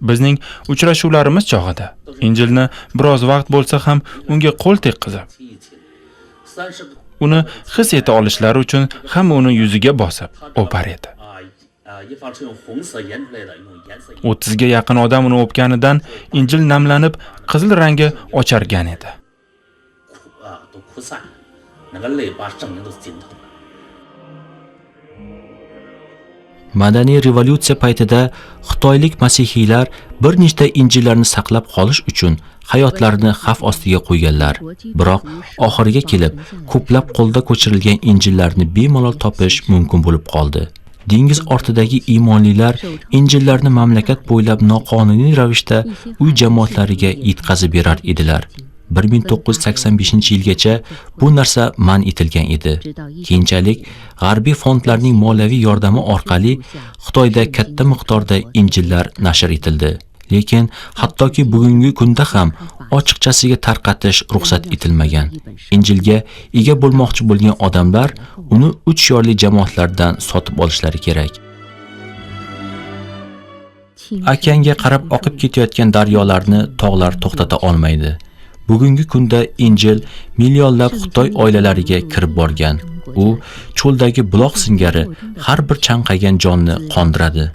Bizning uchrashuvlarimiz chog'ida Injilni biroz vaqt bo'lsa ham unga qo'l tekkizib, uni his eta olishlari uchun hamma uni yuziga bosib o'par edi. 30 ga yaqin odam uni o'pganidan Injil namlanib, qizil rangi ochargan edi. Madaniy revolyutsiya paytida xitoylik masihiylar bir nechta injillarni saqlab qolish uchun hayotlarini xavf ostiga qo'yganlar. Biroq oxiriga kelib, ko'plab qo'lda ko'chirilgan injillarni bemalol topish mumkin bo'lib qoldi. Dengiz ortidagi iymonlilar injillarni mamlakat bo'ylab noqonuniy ravishda uy jamoatlariga yetkazib berar edilar. 1985-yilgacha bu narsa man etilgan edi. Keyinchalik g'arbiy fondlarning moliyaviy yordami orqali Xitoyda katta miqdorda injillar nashr etildi. Lekin hattoki bugungi kunda ham ochiqchasiga tarqatish ruxsat etilmagan. Injilga ega bo'lmoqchi bo'lgan odamlar uni 3 yorli jamoatlardan sotib olishlari kerak. Okeanga qarab oqib ketayotgan daryolarni tog'lar to'xtata olmaydi. Bugungi kunda Injil millionlab Xitoy oilalariga kirib borgan. U cho'ldagi buloq singari har bir chanqagan jonni qondiradi.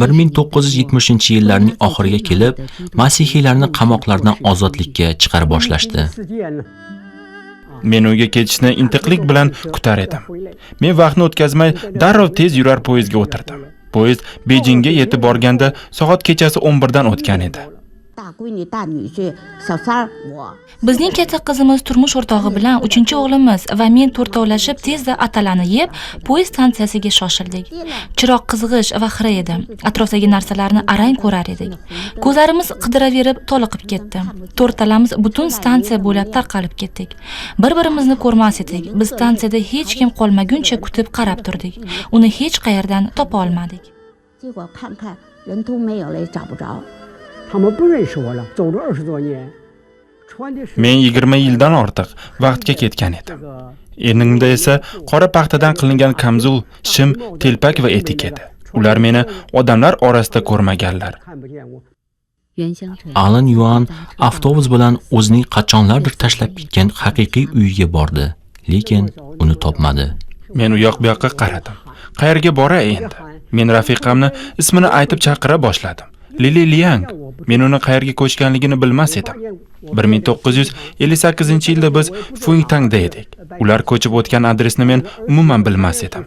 Bir 1970-yillarning oxiriga kelib, masihiylarni qamoqlardan ozodlikka chiqarib boshlashdi. Men uyga ketishni intiqlik bilan kutar edim. Men vaqtni o'tkazmay darrov tez yurar poyezdga o'tirdim. Poyezd Bejingga yetib borganda soat kechasi 11 dan o'tgan edi. Bizning katta qizimiz turmush o'rtog'i bilan 3-o'g'limiz va men to'rtovlashib tezda atalani yeb, poyezd stansiyasiga shoshildik. Chiroq qizg'ish va xira edi. Atrofdagi narsalarni arang ko'rar edik. Ko'zlarimiz qidiraverib toliqib ketdi. To'rtalamiz butun stansiya bo'ylab tarqalib ketdik. Bir-birimizni ko'rmas edik. Biz stansiyada hech kim qolmaguncha kutib qarab turdik. Uni hech qayerdan topa olmadik. Men 20 yildan ortiq vaqtga ketgan edim. Ernimda esa qora paxtadan qilingan kamzul, shim, telpak va etik edi. Ular meni odamlar orasida ko'rmaganlar. Alan Yuan avtobus bilan o'zining qachonlardir tashlab ketgan haqiqiy uyiga bordi, lekin uni topmadi. Men u yoq bu yoqqa qaradim. Qayerga boray endi? Men rafiqamni ismini aytib chaqira boshladim. Lili Liang. Men uni qayerga ko'chganligini bilmas edim. 1958-yilda biz Fuintangda edik. Ular ko'chib o'tgan adresni men umuman bilmas edim.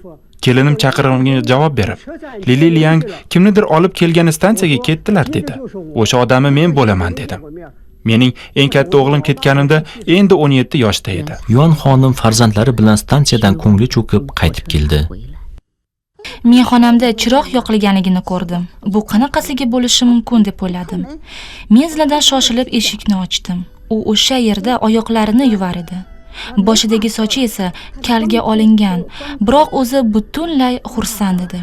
Kelinim chaqirig'iga javob berib, Lili Liang kimnidir olib kelgan stansiyaga ketdilar dedi. O'sha odami men bo'laman dedim. Mening eng katta o'g'lim ketganimda endi 17 yoshda edi. Yuan xonim farzandlari bilan stansiyadan ko'ngli cho'kib qaytib keldi. Men xonamda chiroq yoqilganligini ko'rdim. Bu qanaqasiga bo'lishi mumkin deb o'yladim. Men zinadan shoshilib eshikni ochdim. U o'sha yerda oyoqlarini yuvar edi. Boshidagi sochi esa kalga olingan, biroq o'zi butunlay xursand edi.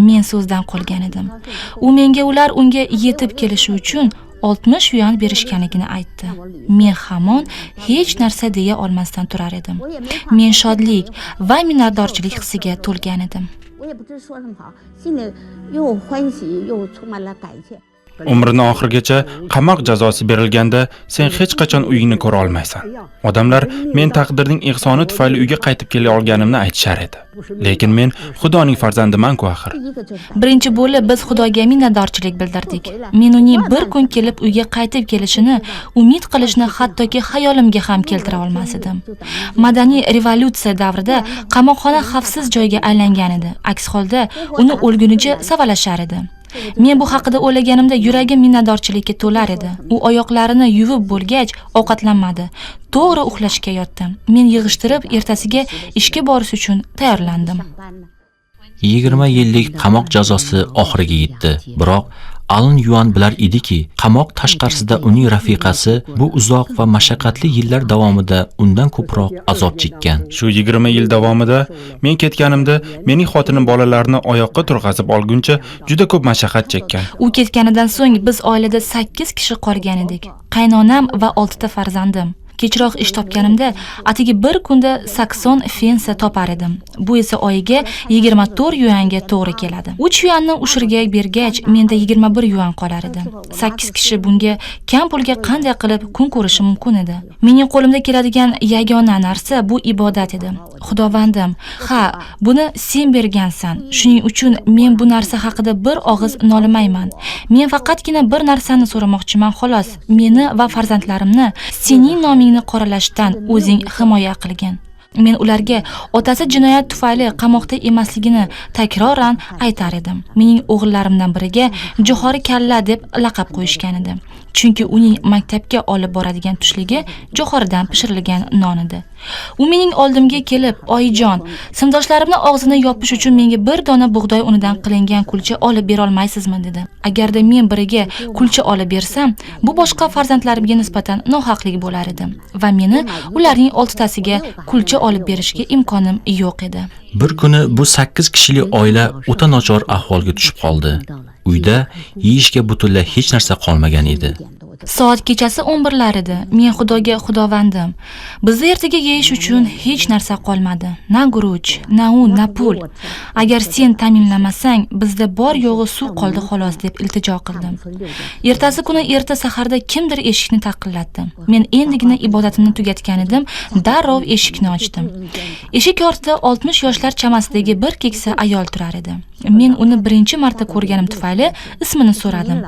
Men so'zdan qolgan edim. U menga ular unga yetib kelishi uchun 60 yuan berishganligini aytdi. Men hamon hech narsa deya olmasdan turar edim. Men shodlik va minnatdorchilik hissiga to'lgan edim. Umrini oxirigacha qamoq jazosi berilganda sen hech qachon uyingni ko'ra olmaysan. Odamlar men taqdirning ehsoni tufayli uyga qaytib kela olganimni aytishar edi. Lekin men Xudoning farzandiman-ku axir. Birinchi bo'lib biz Xudoga minnatdorchilik bildirdik. Men uning bir kun kelib uyga qaytib kelishini umid qilishni hattoki xayolimga ham keltira olmas edim. Madaniy revolyutsiya davrida qamoqxona xavfsiz joyga aylangan edi. Aks holda uni o'lgunicha savalashar edi. Men bu haqida o'ylaganimda yuragim minnatdorchilikka to'lar edi. U oyoqlarini yuvib bo'lgach ovqatlanmadi. To'g'ri uxlashga yotdi. Men yig'ishtirib ertasiga ishga borish uchun tayyorlandim. 20 yillik qamoq jazosi oxiriga yetdi. Biroq Alan Yuan bilar ediki, qamoq tashqarisida uning rafiqasi bu uzoq va mashaqqatli yillar davomida undan ko'proq azob chekkan. Shu 20 yil davomida men ketganimda mening xotinim bolalarni oyoqqa turg'azib olguncha juda ko'p mashaqqat chekkan. U ketganidan so'ng biz oilada 8 kishi qolgan edik. Qaynonam va 6 ta farzandim. Kechroq ish topganimda atigi bir kunda 80 pensiya topar edim. Bu esa oyiga 24 yuanga to'g'ri keladi. 3 yuanni ushurga bergach, menda 21 yuan qolar edi. 8 kishi bunga kam pulga qanday qilib kun ko'rishi mumkin edi? Mening qo'limda keladigan yagona narsa bu ibodat edi. Xudovandim, ha, buni sen bergansan. Shuning uchun men bu narsa haqida bir og'iz nolimayman. Men faqatgina bir narsani so'ramoqchiman xolos. Meni va farzandlarimni sening nomingni qoralashdan o'zing himoya qilgin. Men ularga otasi jinoyat tufayli qamoqda emasligini takroran aytar edim. Mening o'g'illarimdan biriga Johori kalla deb laqab qo'yishgan edi. Chunki uning maktabga olib boradigan tushligi johoridan pishirilgan non edi. U mening oldimga kelib, "Oyijon, sinfdoshlarimni og'zini yopish uchun menga bir dona bug'doy unidan qilingan kulcha olib bera olmaysizmi?" dedi. Agarda men biriga kulcha olib bersam, bu boshqa farzandlarimga nisbatan nohaqlik bo'lar edi va meni ularning 6 tasiga kulcha olib berishga imkonim yo'q edi. Bir kuni bu 8 kishilik oila o'ta nochor ahvolga tushib qoldi. Uyda yeyishga butunlay hech narsa qolmagan edi. Soat kechasi 11lar edi. Men Xudoga xudovandim. Bizda ertaga yeyish uchun hech narsa qolmadi. Na guruch, na un, na pul. Agar sen ta'minlamasang, bizda bor yo'g'i suv qoldi xolos deb iltijo qildim. Ertasi kuni erta saharda kimdir eshikni taqillatdi. Men endigina ibodatimni tugatgan edim, darrov eshikni ochdim. Eshik ortida 60 yoshlar chamasidagi bir keksa ayol turar edi. Men uni birinchi marta ko'rganim tufayli ismini so'radim.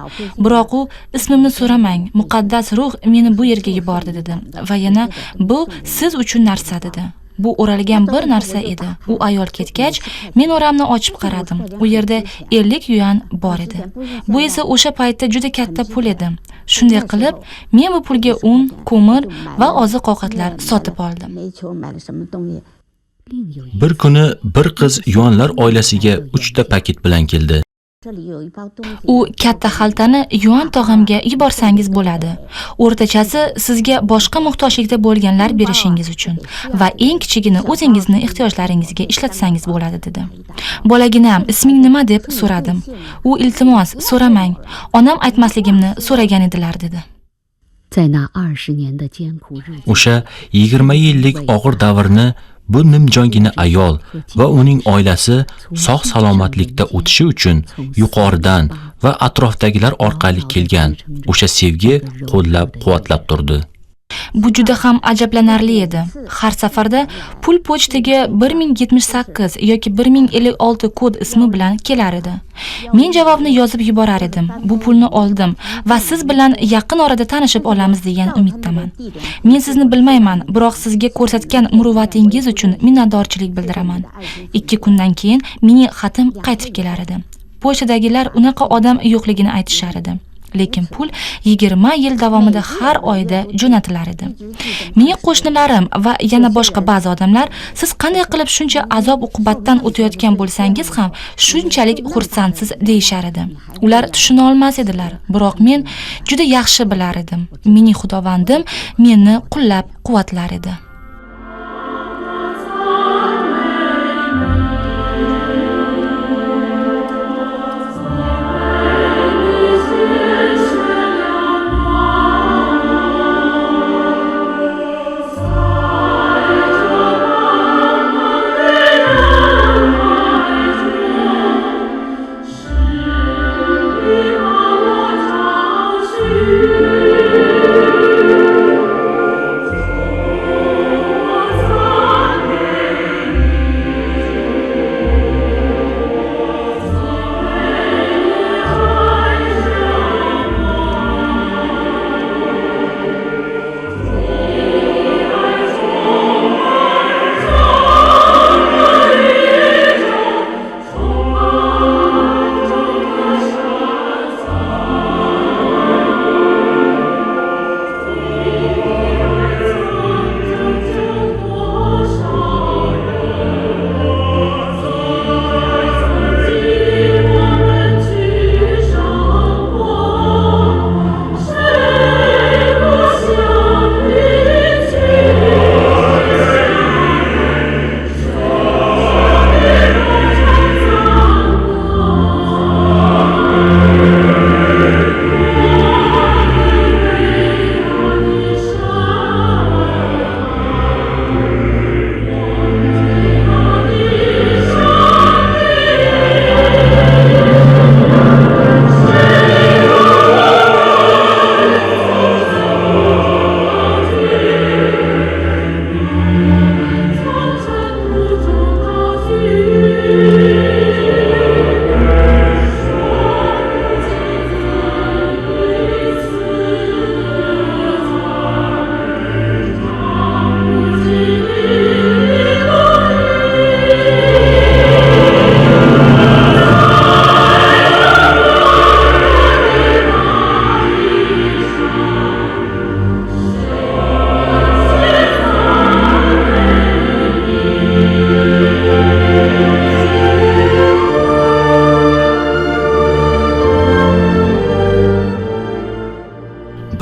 Biroq u "Ismimni so'ramang, muqaddas ruh meni bu yerga yubordi" dedi va yana "Bu siz uchun narsa" dedi. Bu o'ralgan bir narsa edi. U ayol ketgach, men o'ramni ochib qaradim. U yerda 50 yuan bor edi. Bu esa o'sha paytda juda katta pul edi. Shunday qilib, men bu pulga un, ko'mir va oziq-ovqatlar sotib oldim. Bir kuni bir qiz yuanlar oilasiga 3 ta paket bilan keldi. U katta xaltani yuan tog'amga yuborsangiz bo'ladi. O'rtachasi sizga boshqa muhtojlikda bo'lganlar berishingiz uchun va eng kichigini o'zingizni ehtiyojlaringizga ishlatsangiz bo'ladi dedi. Bolaginam, isming nima deb so'radim. U iltimos, so'ramang. Onam aytmasligimni so'ragan edilar dedi. O'sha 20 yillik og'ir davrni bu nimjongina ayol va uning oilasi sog' salomatlikda o'tishi uchun yuqoridan va atrofdagilar orqali kelgan o'sha sevgi qo'llab-quvvatlab turdi. Bu juda ham ajablanarli edi. Har safarda pul pochtaga 1078 yoki 1056 kod ismi bilan kelar edi. Men javobni yozib yuborar edim. Bu pulni oldim va siz bilan yaqin orada tanishib olamiz degan umiddaman. Men sizni bilmayman, biroq sizga ko'rsatgan muruvvatingiz uchun minnatdorchilik bildiraman. 2 kundan keyin mening xatim qaytib kelar edi. Pochtadagilar unaqa odam yo'qligini aytishar edi. Lekin pul 20 yil davomida har oyda jo'natilar edi. Mening qo'shnilarim va yana boshqa ba'zi odamlar siz qanday qilib shuncha azob-uqubatdan o'tayotgan bo'lsangiz ham shunchalik xursandsiz deyishar edi. Ular tushuna olmas edilar, biroq men juda yaxshi bilar edim. Mening xudovandim meni qo'llab-quvvatlar edi.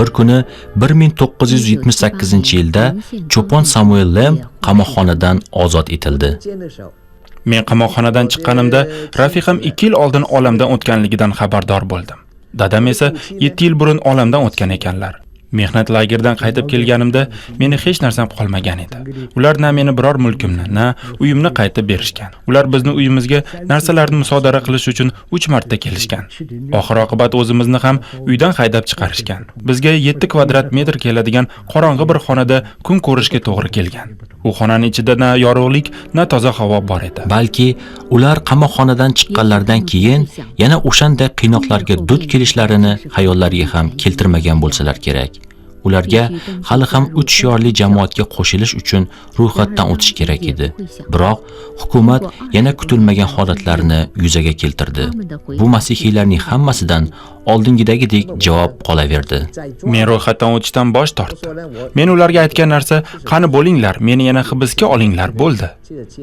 Bir kuni 1978-yilda cho'pon Samuel Lem qamoqxonadan ozod etildi. Men qamoqxonadan chiqqanimda rafiqam 2 yil oldin olamdan o'tganligidan xabardor bo'ldim. Dadam esa 7 yil burun olamdan o'tgan ekanlar. Mehnat lagerdan qaytib kelganimda meni hech narsam qolmagan edi. Ular na meni biror mulkimni, na uyimni qaytib berishgan. Ular bizni uyimizga narsalarni musodara qilish uchun 3 marta kelishgan. Oxir-oqibat o'zimizni ham uydan haydab chiqarishgan. Bizga 7 kvadrat metr keladigan qorong'i bir xonada kun ko'rishga to'g'ri kelgan. U xonaning ichida na yorug'lik, na toza havo bor edi. Balki ular qamoqxonadan chiqqanlaridan keyin yana o'shanday qiynoqlarga duch kelishlarini xayollariga ham keltirmagan bo'lsalar kerak. Ularga hali ham 3 shiorli jamoatga qo'shilish uchun ro'yxatdan o'tish kerak edi. Biroq hukumat yana kutilmagan holatlarni yuzaga keltirdi. Bu masihiylarning hammasidan oldingidagidek javob qolaverdi. Men ro'yxatdan o'tishdan bosh tortdim. Men ularga aytgan narsa, qani bo'linglar, meni yana hibsga olinglar bo'ldi.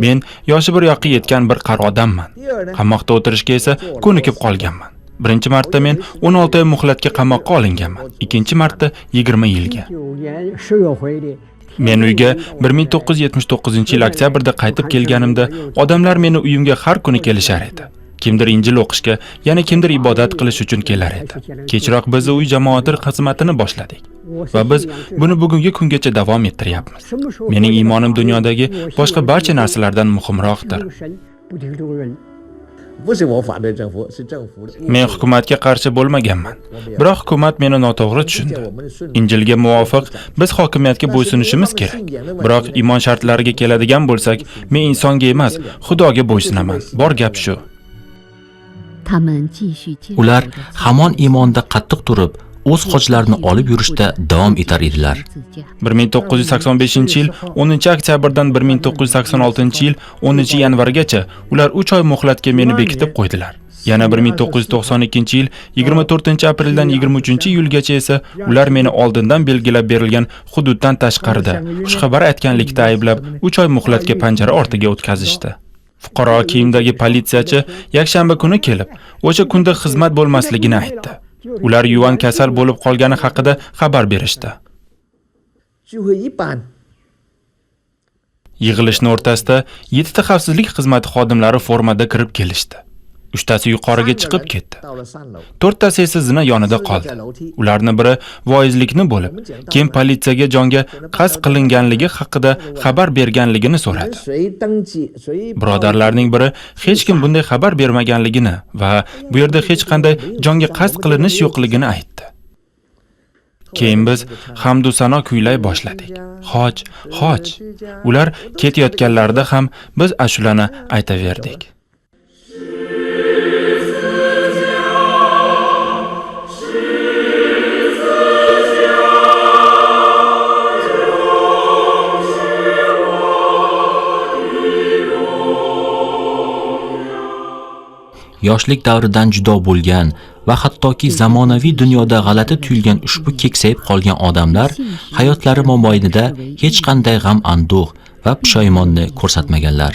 Men yoshi bir yoqqa yetgan bir qari odamman. Qamoqda o'tirishga esa ko'nikib qolganman. Birinchi marta men 16 oy muhlatga qamoqqa olinganman. Ikkinchi marta 20 yilga. Men uyga 1979-yil oktyabrda qaytib kelganimda odamlar meni uyimga har kuni kelishar edi. Kimdir Injil o'qishga, yana kimdir ibodat qilish uchun kelar edi. Kechroq biz uy jamoati xizmatini boshladik va biz buni bugungi kungacha davom ettiryapmiz. Mening iymonim dunyodagi boshqa barcha narsalardan muhimroqdir. Men hukumatga qarshi bo'lmaganman. Biroq hukumat meni noto'g'ri tushundi. Injilga muvofiq biz hokimiyatga bo'ysunishimiz kerak. Biroq iymon shartlariga keladigan bo'lsak, men insonga emas, Xudoga bo'ysunaman. Bor gap shu. Ular hamon iymonda qattiq turib, o'z hojlarini olib yurishda davom etar edilar. 1985-yil 10-oktyabrdan 1986-yil 10-yanvargacha ular 3 oy muhlatga meni bekitib qo'ydilar. Yana 1992-yil 24-apreldan 23-iyulgacha esa ular meni oldindan belgilab berilgan hududdan tashqarida xushxabar aytganlikda ayblab 3 oy muhlatga panjara ortiga o'tkazishdi. Fuqaro kiyimdagi politsiyachi yakshanba kuni kelib, o'sha kunda xizmat bo'lmasligini aytdi. Ular Yuan kasal bo'lib qolgani haqida xabar berishdi. Yig'ilishning o'rtasida 7 ta xavfsizlik xizmati xodimlari formada kirib kelishdi. 3 tasi yuqoriga chiqib ketdi. 4 tasi esa zina yonida qoldi. Ularning biri voizlikni bo'lib, keyin politsiyaga jonga qasd qilinganligi haqida xabar berganligini so'radi. Birodarlarning biri hech kim bunday xabar bermaganligini va bu yerda hech qanday jonga qasd qilinish yo'qligini aytdi. Keyin biz hamdu sano kuylay boshladik. Hoj, hoj. Ular ketayotganlarida ham biz ashulani aytaverdik. Yoshlik davridan judo bo'lgan va hattoki zamonaviy dunyoda g'alati tuyulgan ushbu keksayib qolgan odamlar hayotlari mobaynida hech qanday g'am-anduh va pushaymonni ko'rsatmaganlar.